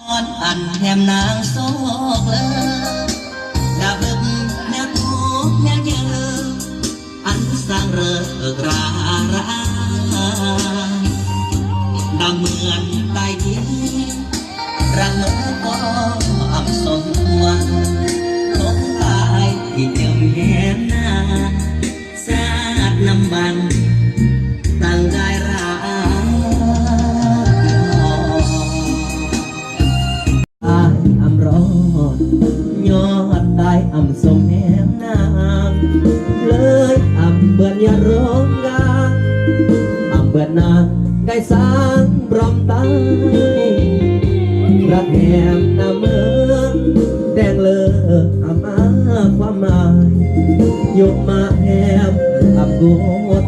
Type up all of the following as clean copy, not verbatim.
อ่อนอันแถมนางโศกเลยดาบึกแนวทุกแนวเยอะอันสร้างเริกราราดำเหมือนใต้ดินรักเมื่อก็อับสมหวังลงตายที่เจ้าแย่นาสาดน้ำบันตั้งได้รักอำร้อนยอดได้อำสมแหงนางเลยอำเบื่อยาร้องกาอำเบื่อนางได้สร้างบรมตายรักแหมหน้าเมืองแดงเลิกอำอาความหมายยกมาแหมอำกู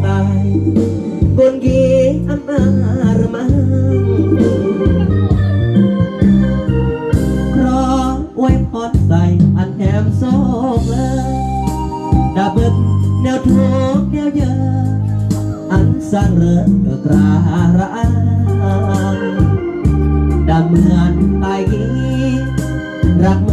ตายกนกีอำอาระมังไว้พอดใส่อันแถมโซกเลยดาบึกแนวทุกแนวเยอะอันสร้างเรื่องกราระอังดาเหมือนตายกีรัก